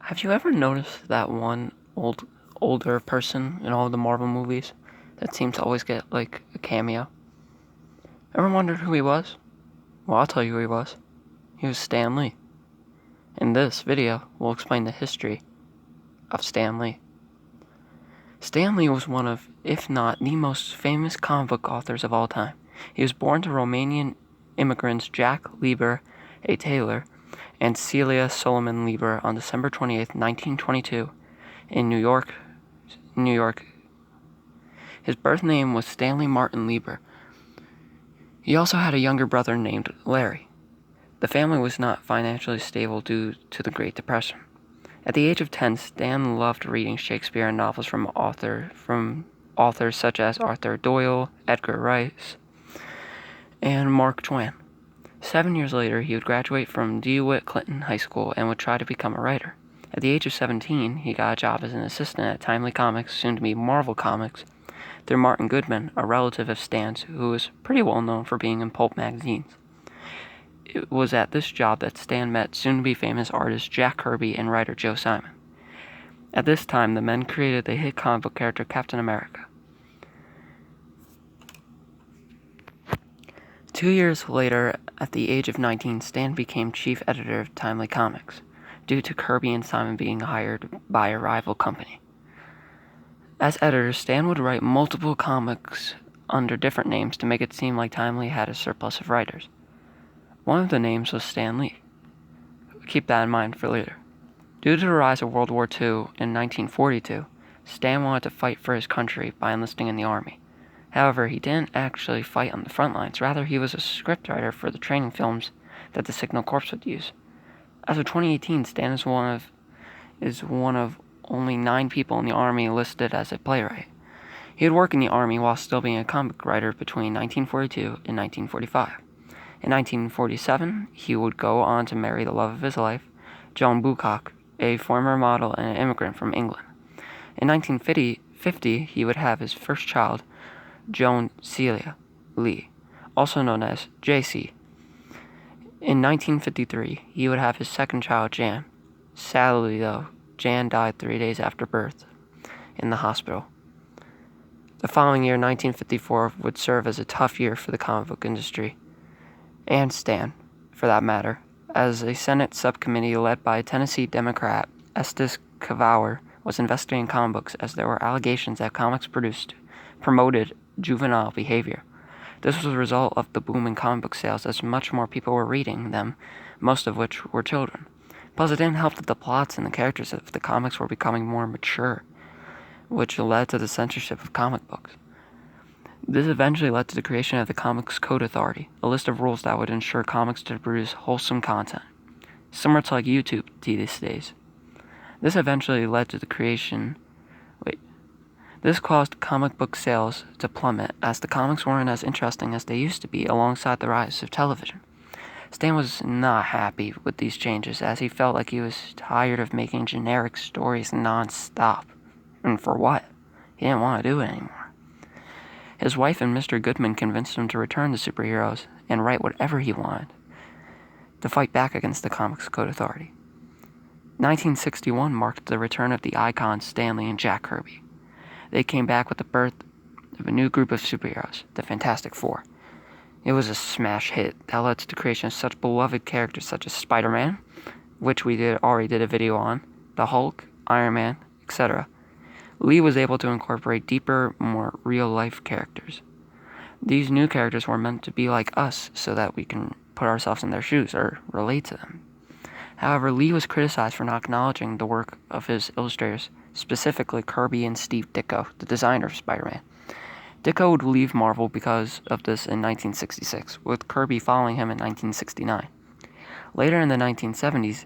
Have you ever noticed that one older person in all the Marvel movies that seems to always get like a cameo? Ever wondered who he was? Well, I'll tell you who he was. He was Stan Lee. In this video, we'll explain the history of Stan Lee. Stan Lee was one of, if not the most famous comic book authors of all time. He was born to Romanian immigrants Jack Lieber, a tailor, and Celia Solomon Lieber on December 28, 1922, in New York. His birth name was Stanley Martin Lieber. He also had a younger brother named Larry. The family was not financially stable due to the Great Depression. At the age of 10, Stan loved reading Shakespeare and novels from authors such as Arthur Doyle, Edgar Rice, and Mark Twain. 7 years later, he would graduate from DeWitt Clinton High School and would try to become a writer. At the age of 17, he got a job as an assistant at Timely Comics, soon to be Marvel Comics, through Martin Goodman, a relative of Stan's who was pretty well known for being in pulp magazines. It was at this job that Stan met soon-to-be famous artist Jack Kirby and writer Joe Simon. At this time, the men created the hit comic book character Captain America. 2 years later, at the age of 19, Stan became chief editor of Timely Comics, due to Kirby and Simon being hired by a rival company. As editor, Stan would write multiple comics under different names to make it seem like Timely had a surplus of writers. One of the names was Stan Lee. Keep that in mind for later. Due to the rise of World War II in 1942, Stan wanted to fight for his country by enlisting in the army. However, he didn't actually fight on the front lines. Rather, he was a scriptwriter for the training films that the Signal Corps would use. As of 2018, Stan is one of only 9 people in the Army listed as a playwright. He would work in the Army while still being a comic writer between 1942 and 1945. In 1947, he would go on to marry the love of his life, Joan Bucock, a former model and an immigrant from England. In 1950, he would have his first child, Joan Celia Lee, also known as JC. In 1953, he would have his second child, Jan. Sadly, though, Jan died 3 days after birth in the hospital. The following year, 1954, would serve as a tough year for the comic book industry, and Stan, for that matter, as a Senate subcommittee led by Tennessee Democrat Estes Kavauer was investigating comic books as there were allegations that comics promoted juvenile behavior. This was a result of the boom in comic book sales as much more people were reading them, most of which were children. Plus, it didn't help that the plots and the characters of the comics were becoming more mature, which led to the censorship of comic books. This eventually led to the creation of the Comics Code Authority, a list of rules that would ensure comics to produce wholesome content, similar to like YouTube these days. This eventually led to the creation. This caused comic book sales to plummet as the comics weren't as interesting as they used to be alongside the rise of television. Stan was not happy with these changes as he felt like he was tired of making generic stories non-stop. And for what? He didn't want to do it anymore. His wife and Mr. Goodman convinced him to return to superheroes and write whatever he wanted to fight back against the Comics Code Authority. 1961 marked the return of the icons Stan Lee and Jack Kirby. They came back with the birth of a new group of superheroes, the Fantastic Four. It was a smash hit that led to the creation of such beloved characters such as Spider-Man, which we already did a video on, the Hulk, Iron Man, etc. Lee was able to incorporate deeper, more real-life characters. These new characters were meant to be like us so that we can put ourselves in their shoes or relate to them. However, Lee was criticized for not acknowledging the work of his illustrators, specifically Kirby and Steve Ditko, the designer of Spider-Man. Ditko would leave Marvel because of this in 1966, with Kirby following him in 1969. Later in the 1970s,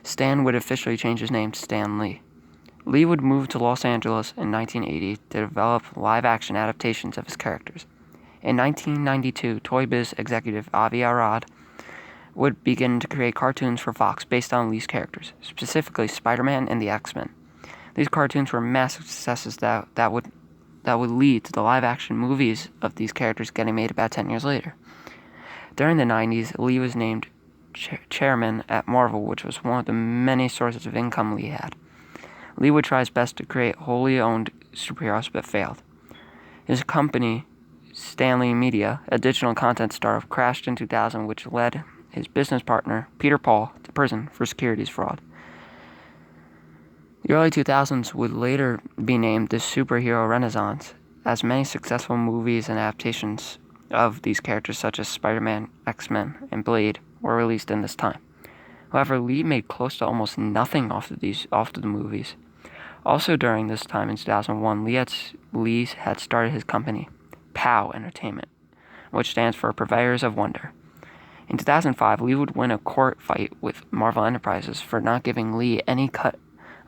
Stan would officially change his name to Stan Lee. Lee would move to Los Angeles in 1980 to develop live-action adaptations of his characters. In 1992, Toy Biz executive Avi Arad would begin to create cartoons for Fox based on Lee's characters, specifically Spider-Man and the X-Men. These cartoons were massive successes that would lead to the live-action movies of these characters getting made about 10 years later. During the 90s, Lee was named chairman at Marvel, which was one of the many sources of income Lee had. Lee would try his best to create wholly owned superheroes, but failed. His company, Stanley Media, a digital content startup, crashed in 2000, which led his business partner, Peter Paul, to prison for securities fraud. The early 2000s would later be named the superhero renaissance, as many successful movies and adaptations of these characters such as Spider-Man, X-Men, and Blade were released in this time. However, Lee made close to almost nothing off of the movies. Also during this time in 2001, Lee had started his company, POW Entertainment, which stands for Purveyors of Wonder. In 2005, Lee would win a court fight with Marvel Enterprises for not giving Lee any cut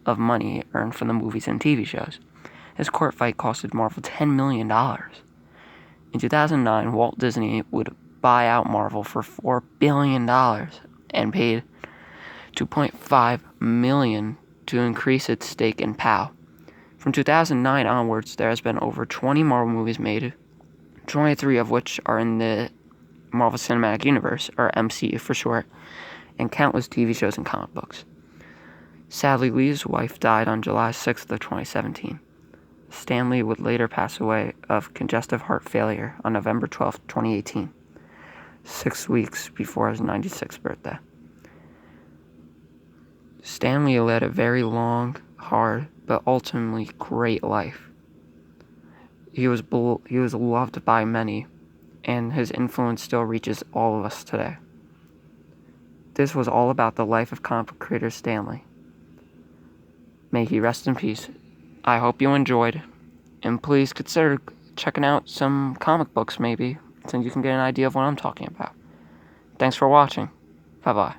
of money earned from the movies and TV shows. This court fight costed Marvel $10 million. In 2009, Walt Disney would buy out Marvel for $4 billion and paid $2.5 million to increase its stake in POW. From 2009 onwards, there has been over 20 Marvel movies made, 23 of which are in the Marvel Cinematic Universe, or MCU for short, and countless TV shows and comic books. Sadly, Lee's wife died on July 6th of 2017. Stan Lee would later pass away of congestive heart failure on November 12, 2018, 6 weeks before his 96th birthday. Stan Lee led a very long, hard, but ultimately great life. He was loved by many, and his influence still reaches all of us today. This was all about the life of comic book creator Stan Lee. May he rest in peace. I hope you enjoyed, and please consider checking out some comic books maybe, so you can get an idea of what I'm talking about. Thanks for watching. Bye-bye.